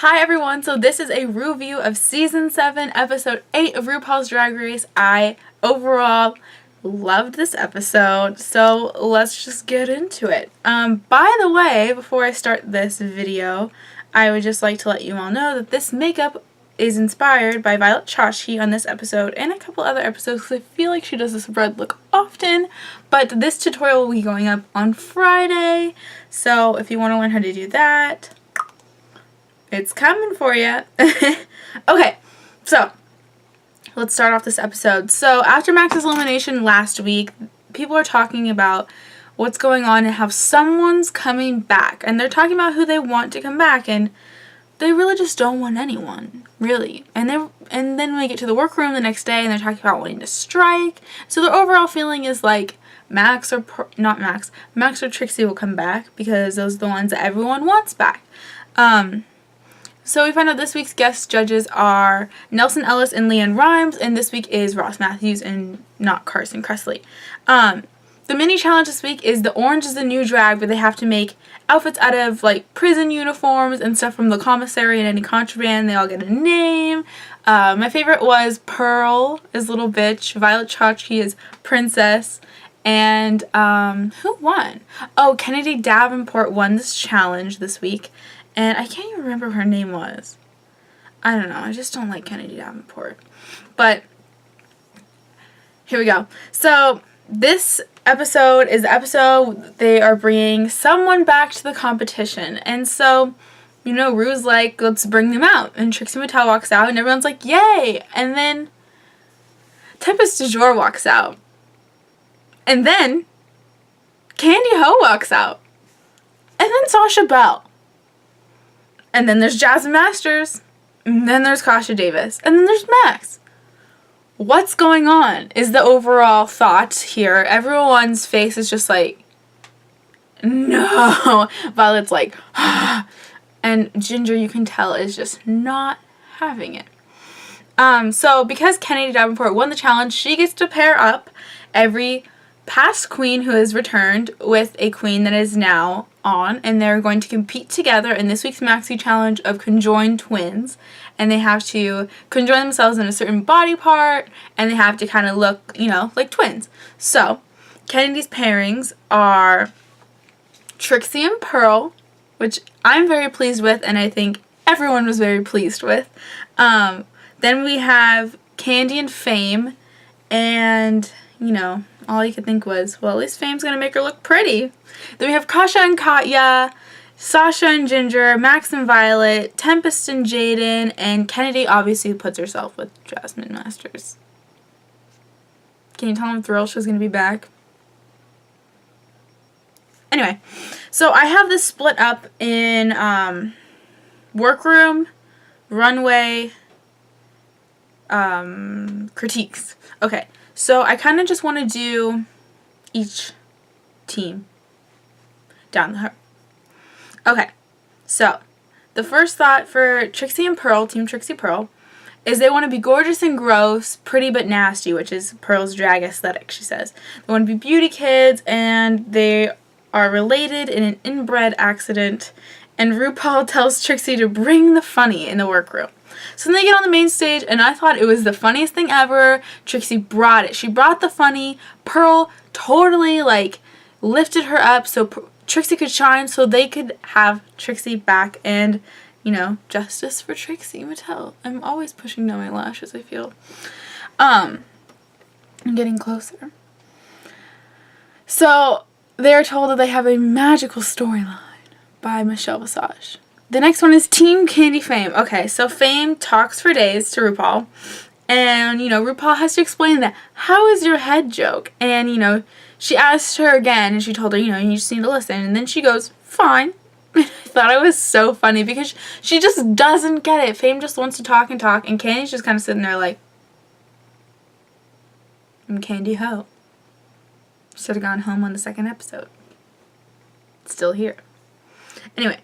Hi everyone, so this is a review of Season 7, Episode 8 of RuPaul's Drag Race. I overall loved this episode, so let's just get into it. By the way, before I start this video, I would just like to let you all know that this makeup is inspired by Pixiechickxoxo on this episode and a couple other episodes because I feel like she does this red look often, but this tutorial will be going up on Friday, so if you want to learn how to do that, it's coming for you. Okay, so let's start off this episode. So after Max's elimination last week, people are talking about what's going on and how someone's coming back. And they're talking about who they want to come back, and they really just don't want anyone, really. And then when we get to the workroom the next day and they're talking about wanting to strike. So their overall feeling is like Max or Trixie will come back because those are the ones that everyone wants back. So we find out this week's guest judges are Nelson Ellis and Leanne Rimes, and this week is Ross Matthews and not Carson Kressley. The mini challenge this week is the Orange is the New Drag, where they have to make outfits out of like prison uniforms and stuff from the commissary and any contraband. They all get a name. My favorite was Pearl as Little Bitch, Pixiechickxoxo as Princess, and who won? Oh, Kennedy Davenport won this challenge this week. And I can't even remember what her name was. I don't know. I just don't like Kennedy Davenport. But here we go. So this episode is the episode they are bringing someone back to the competition. And so, you know, Ru's like, let's bring them out. And Trixie Mattel walks out and everyone's like, yay! And then Tempest du Jour walks out. And then Candy Ho walks out. And then Sasha Belle. And then there's Jasmine Masters, and then there's Kasha Davis, and then there's Max. What's going on is the overall thought here. Everyone's face is just like, no. Violet's like, and Ginger, you can tell, is just not having it. So because Kennedy Davenport won the challenge, she gets to pair up every past queen who has returned with a queen that is now on, and they're going to compete together in this week's Maxi Challenge of conjoined twins, and they have to conjoin themselves in a certain body part, and they have to kind of look, you know, like twins. So Kennedy's pairings are Trixie and Pearl, which I'm very pleased with, and I think everyone was very pleased with. Then we have Candy and Fame, and you know, all you could think was, well, at least Fame's gonna make her look pretty. Then we have Kasha and Katya, Sasha and Ginger, Max and Violet, Tempest and Jaden, and Kennedy obviously puts herself with Jasmine Masters. Can you tell I'm thrilled she's gonna be back? Anyway, so I have this split up in workroom, runway, critiques. Okay. So I kind of just want to do each team down the road. Okay, so the first thought for Trixie and Pearl, Team Trixie Pearl, is they want to be gorgeous and gross, pretty but nasty, which is Pearl's drag aesthetic, she says. They want to be beauty kids, and they are related in an inbred accident, and RuPaul tells Trixie to bring the funny in the workroom. So then they get on the main stage, and I thought it was the funniest thing ever. Trixie brought it. She brought the funny. Pearl totally, like, lifted her up so Trixie could shine, so they could have Trixie back. And, you know, justice for Trixie Mattel. I'm always pushing down my lashes, I feel. I'm getting closer. So they're told that they have a magical storyline by Michelle Visage. The next one is Team Candy Fame. Okay, so Fame talks for days to RuPaul, and, you know, RuPaul has to explain that, how is your head joke? And, you know, she asked her again, and she told her, you know, you just need to listen, and then she goes, fine. I thought it was so funny, because she just doesn't get it. Fame just wants to talk, and Candy's just kind of sitting there like, I'm Candy Ho. Should have gone home on the second episode. Still here. Anyway.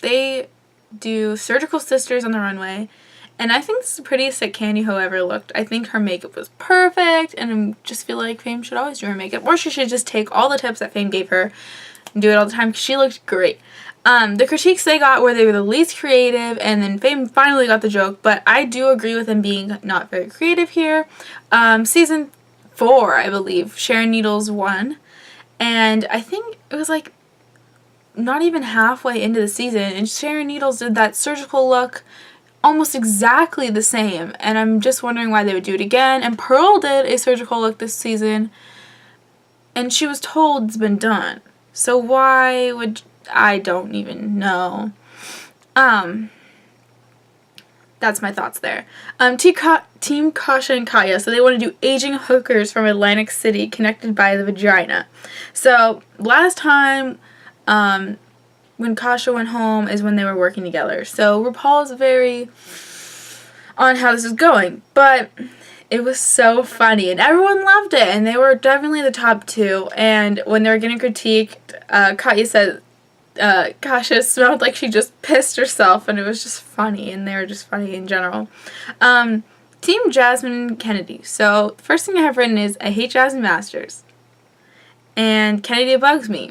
They do Surgical Sisters on the runway, and I think this is the prettiest that Candy Ho ever looked. I think her makeup was perfect, and I just feel like Fame should always do her makeup, or she should just take all the tips that Fame gave her do it all the time because she looked great. The critiques they got were they were the least creative, and then Fame finally got the joke, but I do agree with them being not very creative here. Season 4, I believe, Sharon Needles won, and I think it was like not even halfway into the season, and Sharon Needles did that surgical look almost exactly the same, and I'm just wondering why they would do it again. And Pearl did a surgical look this season, and she was told it's been done. So why would... I don't even know. That's my thoughts there. Team Kasha and Kaya, so they want to do aging hookers from Atlantic City connected by the vagina. So last time when Kasha went home is when they were working together. So RuPaul's very on how this is going, but it was so funny and everyone loved it, and they were definitely the top 2. And when they were getting critiqued, Kaya said Kasha smelled like she just pissed herself, and it was just funny, and they were just funny in general. Team Jasmine and Kennedy. So the first thing I have written is I hate Jasmine Masters, and Kennedy bugs me.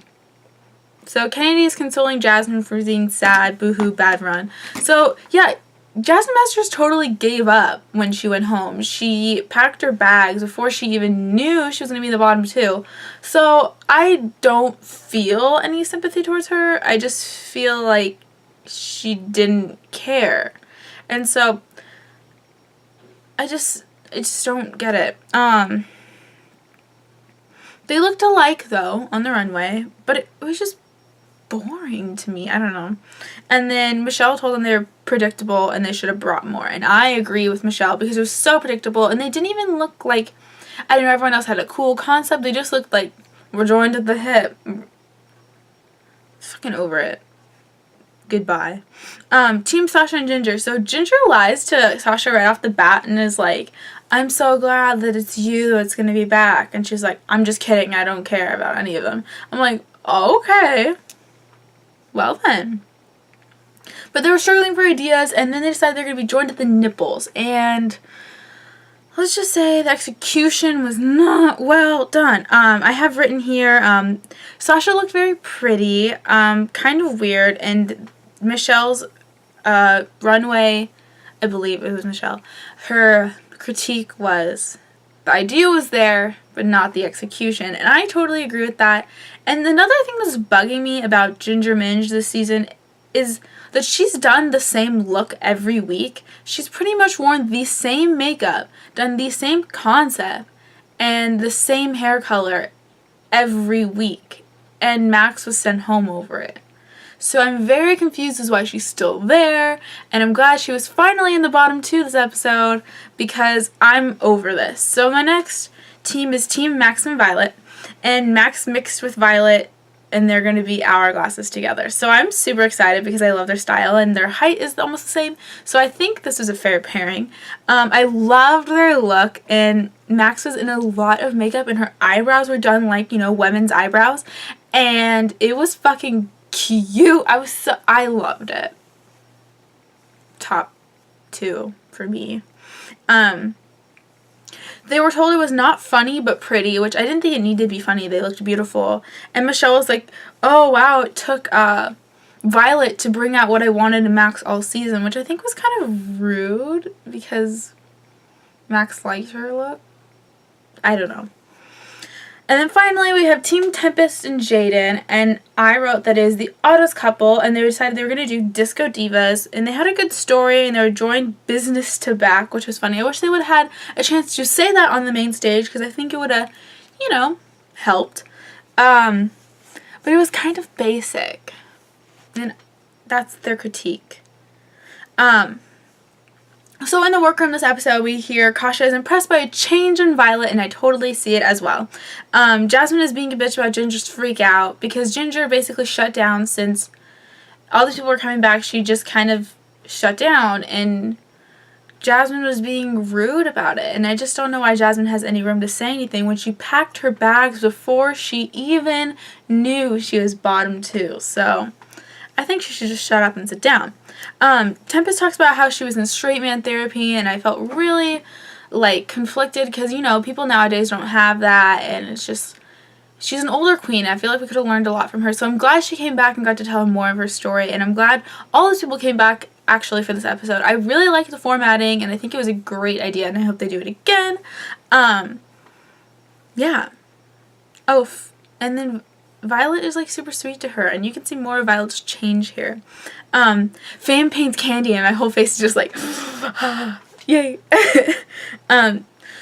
So Kennedy is consoling Jasmine for being sad, boohoo, bad run. So yeah, Jasmine Masters totally gave up when she went home. She packed her bags before she even knew she was going to be in the bottom 2. So I don't feel any sympathy towards her. I just feel like she didn't care. And so I just don't get it. They looked alike though on the runway, but it was just boring to me. I don't know. And then Michelle told them they were predictable and they should have brought more. And I agree with Michelle because it was so predictable, and they didn't even look like, I don't know, everyone else had a cool concept. They just looked like we're joined at the hip. Fucking over it. Goodbye. Team Sasha and Ginger. So Ginger lies to Sasha right off the bat and is like, I'm so glad that it's you that's going to be back. And she's like, I'm just kidding. I don't care about any of them. I'm like, okay. Well then. But they were struggling for ideas, and then they decided they're going to be joined at the nipples. And let's just say the execution was not well done. I have written here, Sasha looked very pretty, kind of weird, and Michelle's runway, I believe it was Michelle, her critique was the idea was there, but not the execution. And I totally agree with that. And another thing that's bugging me about Ginger Minj this season is that she's done the same look every week. She's pretty much worn the same makeup, done the same concept, and the same hair color every week. And Max was sent home over it. So I'm very confused as why she's still there, and I'm glad she was finally in the bottom 2 this episode because I'm over this. So my next team is Team Max and Violet, and Max mixed with Violet, and they're going to be hourglasses together. So I'm super excited because I love their style, and their height is almost the same, so I think this was a fair pairing. I loved their look, and Max was in a lot of makeup, and her eyebrows were done like, you know, women's eyebrows, and it was fucking cute. I loved it. Top 2 for me. They were told it was not funny but pretty, which I didn't think it needed to be funny. They looked beautiful. And Michelle was like, oh wow, it took Violet to bring out what I wanted in Max all season, which I think was kind of rude because Max liked her look. I don't know. And then finally we have Team Tempest and Jaden, and I wrote that is the oddest couple, and they decided they were going to do Disco Divas, and they had a good story, and they were joined business to back, which was funny. I wish they would have had a chance to say that on the main stage, because I think it would have, you know, helped. But it was kind of basic, and that's their critique. So in the workroom this episode, we hear Kasha is impressed by a change in Violet, and I totally see it as well. Jasmine is being a bitch about Ginger's freak out because Ginger basically shut down since all these people were coming back. She just kind of shut down, and Jasmine was being rude about it. And I just don't know why Jasmine has any room to say anything when she packed her bags before she even knew she was bottom 2. So I think she should just shut up and sit down. Tempest talks about how she was in straight man therapy, and I felt really, like, conflicted because, you know, people nowadays don't have that, and it's just she's an older queen. I feel like we could have learned a lot from her. So I'm glad she came back and got to tell more of her story. And I'm glad all those people came back actually for this episode. I really liked the formatting and I think it was a great idea and I hope they do it again. Yeah. Oh, and then Violet is like super sweet to her and you can see more of Violet's change here. Fame paints candy and my whole face is just like yay.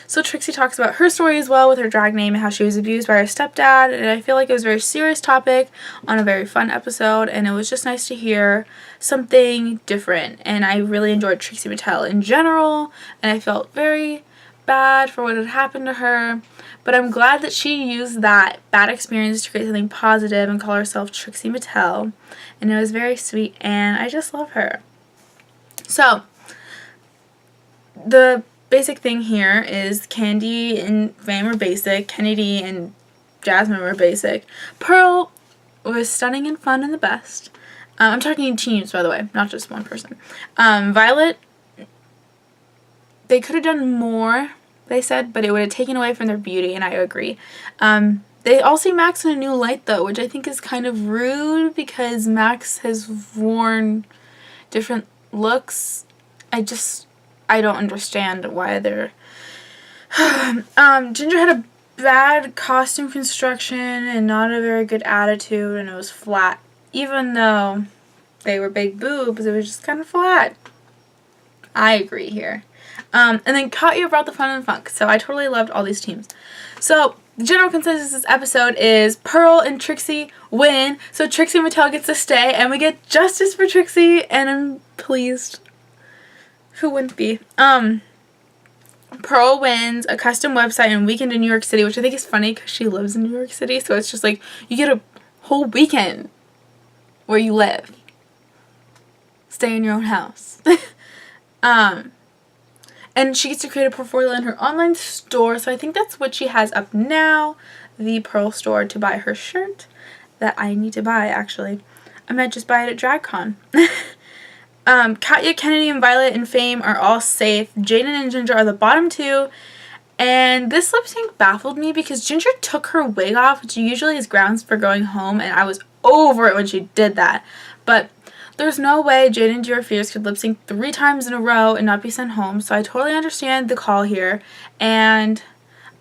So Trixie talks about her story as well with her drag name and how she was abused by her stepdad, and I feel like it was a very serious topic on a very fun episode, and it was just nice to hear something different, and I really enjoyed Trixie Mattel in general, and I felt very bad for what had happened to her, but I'm glad that she used that bad experience to create something positive and call herself Trixie Mattel, and it was very sweet, and I just love her. So, the basic thing here is Candy and Fame were basic, Kennedy and Jasmine were basic. Pearl was stunning and fun and the best. I'm talking teams, by the way, not just one person. Violet, they could have done more, they said, but it would have taken away from their beauty, and I agree. They all see Max in a new light, though, which I think is kind of rude because Max has worn different looks. I don't understand why they're... Ginger had a bad costume construction and not a very good attitude, and it was flat. Even though they were big boobs, it was just kind of flat. I agree here. And then Katya brought the fun and funk, so I totally loved all these teams. So, the general consensus of this episode is Pearl and Trixie win, so Trixie Mattel gets to stay, and we get justice for Trixie, and I'm pleased. Who wouldn't be? Pearl wins a custom website and weekend in New York City, which I think is funny because she lives in New York City, so it's just like you get a whole weekend where you live. Stay in your own house. And she gets to create a portfolio in her online store, so I think that's what she has up now, the Pearl store, to buy her shirt that I need to buy, actually. I might just buy it at DragCon. Katya, Kennedy, and Violet and Fame are all safe. Jaden and Ginger are the bottom two. And this lip sync baffled me because Ginger took her wig off, which usually is grounds for going home, and I was over it when she did that. But there's no way Jaden and Your Fears could lip sync 3 times in a row and not be sent home, so I totally understand the call here, and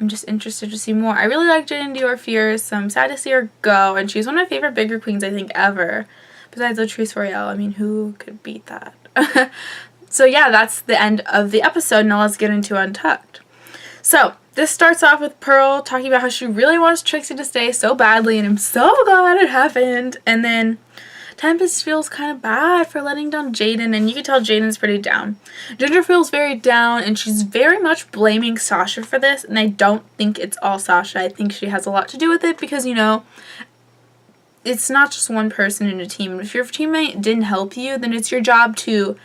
I'm just interested to see more. I really like Jaden and Your Fears, so I'm sad to see her go, and she's one of my favorite bigger queens, I think, ever. Besides Latrice Royale, I mean, who could beat that? So yeah, that's the end of the episode. Now let's get into Untucked. So, this starts off with Pearl talking about how she really wants Trixie to stay so badly, and I'm so glad it happened. And then Tempest feels kind of bad for letting down Jaden, and you can tell Jaden's pretty down. Ginger feels very down, and she's very much blaming Sasha for this, and I don't think it's all Sasha. I think she has a lot to do with it because, you know, it's not just one person in a team. If your teammate didn't help you, then it's your job to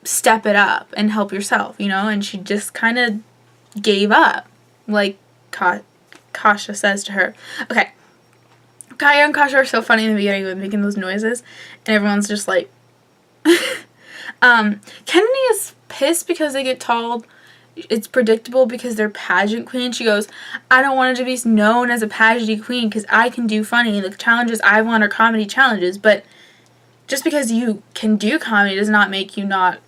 step it up and help yourself, you know? And she just kind of gave up, like Kasha says to her. Okay, Kaya and Kasha are so funny in the beginning with making those noises, and everyone's just like... Kennedy is pissed because they get told it's predictable because they're pageant queens. She goes, I don't want it to be known as a pageant queen because I can do funny. The challenges I want are comedy challenges, but just because you can do comedy does not make you not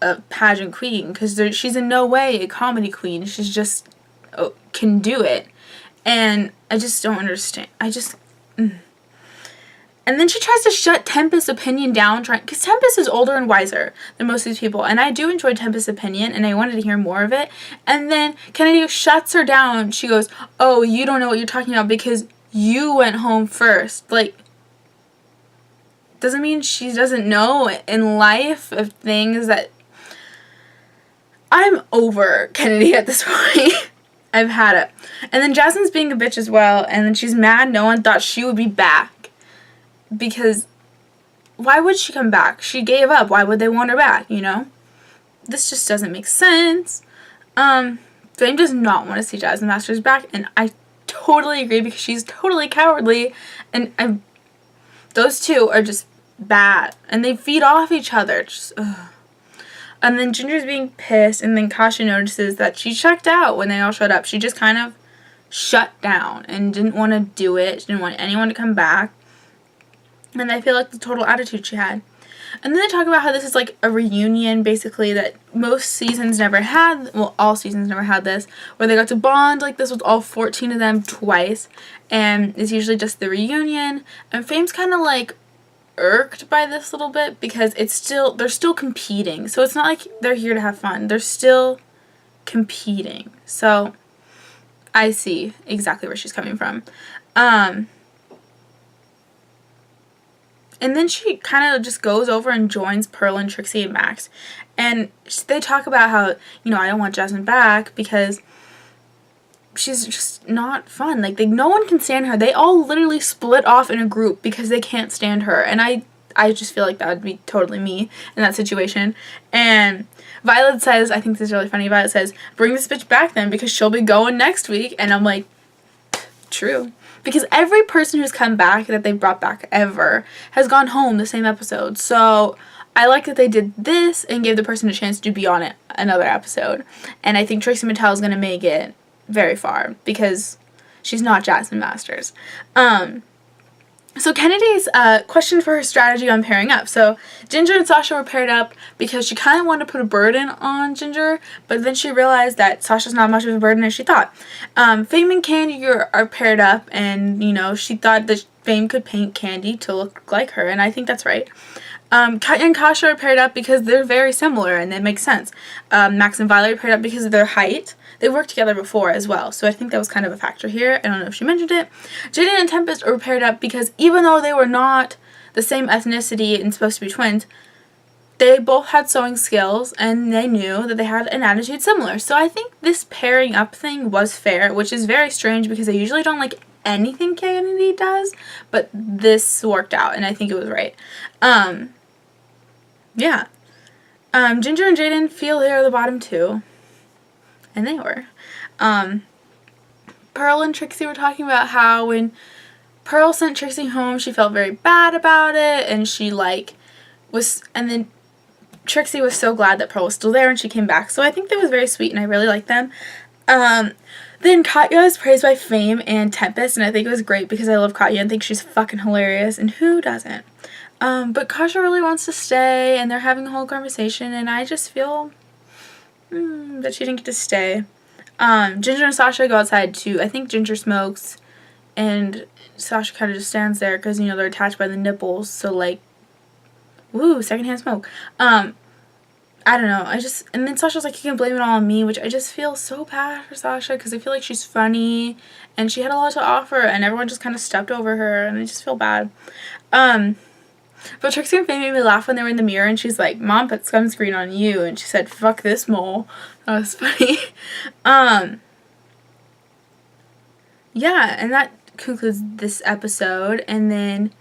a pageant queen, because she's in no way a comedy queen. She's just can do it, and I just don't understand. And then she tries to shut Tempest's opinion down, because Tempest is older and wiser than most of these people, and I do enjoy Tempest's opinion, and I wanted to hear more of it. And then Kennedy shuts her down. She goes, oh, you don't know what you're talking about because you went home first. Like, doesn't mean she doesn't know in life of things that... I'm over Kennedy at this point. I've had it. And then Jasmine's being a bitch as well, and then she's mad no one thought she would be back. Because why would she come back? She gave up. Why would they want her back, you know? This just doesn't make sense. Fame does not want to see Jasmine Masters back, and I totally agree because she's totally cowardly, and those two are just bad, and they feed off each other. Just, ugh. And then Ginger's being pissed, and then Kasha notices that she checked out when they all showed up. She just kind of shut down and didn't want to do it. She didn't want anyone to come back. And I feel like the total attitude she had. And then they talk about how this is like a reunion, basically, that most seasons never had. Well, all seasons never had this, where they got to bond like this with all 14 of them twice. And it's usually just the reunion. And Fame's kind of like irked by this a little bit because they're still competing. So it's not like they're here to have fun. They're still competing. So I see exactly where she's coming from. And then she kind of just goes over and joins Pearl and Trixie and Max. And they talk about how, you know, I don't want Jasmine back because she's just not fun. Like, no one can stand her. They all literally split off in a group because they can't stand her. And I just feel like that would be totally me in that situation. And Violet says, I think this is really funny, Violet says, bring this bitch back then because she'll be going next week. And I'm like, true. Because every person who's come back that they brought back ever has gone home the same episode. So I like that they did this and gave the person a chance to be on it another episode. And I think Trixie Mattel is going to make it very far because she's not Jasmine Masters. So Kennedy's question for her strategy on pairing up. So Ginger and Sasha were paired up because she kind of wanted to put a burden on Ginger, but then she realized that Sasha's not much of a burden as she thought. Fame and Candy are paired up, and, you know, she thought that Fame could paint Candy to look like her, and I think that's right. Katya and Kasha are paired up because they're very similar, and that makes sense. Max and Violet are paired up because of their height. They worked together before as well, so I think that was kind of a factor here. I don't know if she mentioned it. Jaden and Tempest are paired up because even though they were not the same ethnicity and supposed to be twins, they both had sewing skills, and they knew that they had an attitude similar. So I think this pairing up thing was fair, which is very strange because I usually don't like anything Kennedy does, but this worked out, and I think it was right. Yeah. Ginger and Jaden feel they're the bottom two. And they were. Pearl and Trixie were talking about how when Pearl sent Trixie home, she felt very bad about it, and she, like, and then Trixie was so glad that Pearl was still there and she came back. So I think that was very sweet, and I really liked them. Then Katya is praised by Fame and Tempest, and I think it was great because I love Katya and think she's fucking hilarious, and who doesn't? But Kasha really wants to stay, and they're having a whole conversation, and I just feel that she didn't get to stay. Ginger and Sasha go outside too. I think Ginger smokes, and Sasha kind of just stands there because, you know, they're attached by the nipples, so, like, woo, secondhand smoke. I don't know, and then Sasha's like, you can blame it all on me, which I just feel so bad for Sasha because I feel like she's funny, and she had a lot to offer, and everyone just kind of stepped over her, and I just feel bad. But Trixie and Faye made me laugh when they were in the mirror, and she's like, Mom put sunscreen on you, and she said, fuck this mole. That was funny. Yeah, and that concludes this episode, and then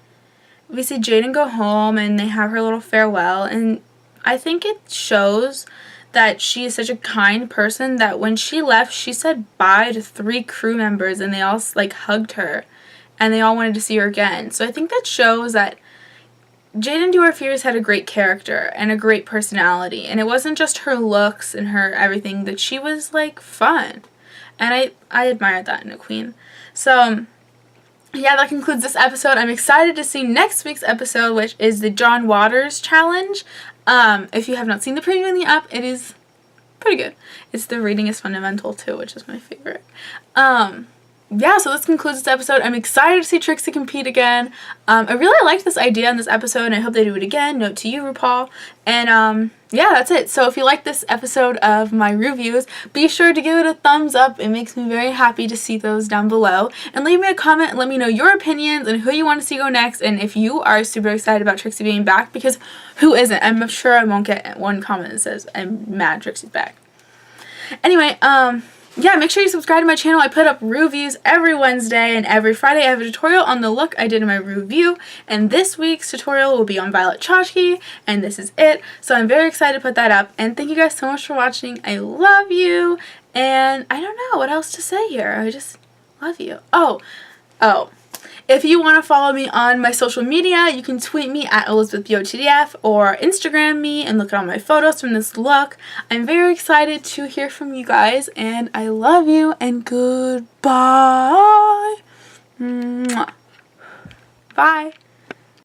we see Jaden go home, and they have her little farewell, and I think it shows that she is such a kind person that when she left, she said bye to 3 crew members, and they all, like, hugged her, and they all wanted to see her again. So I think that shows that Jaden Do Her Fears had a great character and a great personality, and it wasn't just her looks and her everything, that she was, like, fun, and I admired that in a queen. So yeah, that concludes this episode. I'm excited to see next week's episode, which is the John Waters challenge. If you have not seen the preview in the app, it is pretty good. It's the Reading is Fundamental too, which is my favorite. Yeah, so this concludes this episode. I'm excited to see Trixie compete again. I really liked this idea in this episode, and I hope they do it again. Note to you, RuPaul. And yeah, that's it. So if you like this episode of my reviews, be sure to give it a thumbs up. It makes me very happy to see those down below. And leave me a comment and let me know your opinions and who you want to see go next, and if you are super excited about Trixie being back, because who isn't? I'm sure I won't get one comment that says I'm mad Trixie's back. Anyway, yeah, make sure you subscribe to my channel. I put up reviews every Wednesday, and every Friday I have a tutorial on the look I did in my review, and this week's tutorial will be on Violet Chachki, and this is it. So I'm very excited to put that up, and thank you guys so much for watching. I love you, and I don't know what else to say here. I just love you. Oh, If you want to follow me on my social media, you can tweet me at ElizabethBOTDF or Instagram me and look at all my photos from this look. I'm very excited to hear from you guys, and I love you, and goodbye. Mwah. Bye.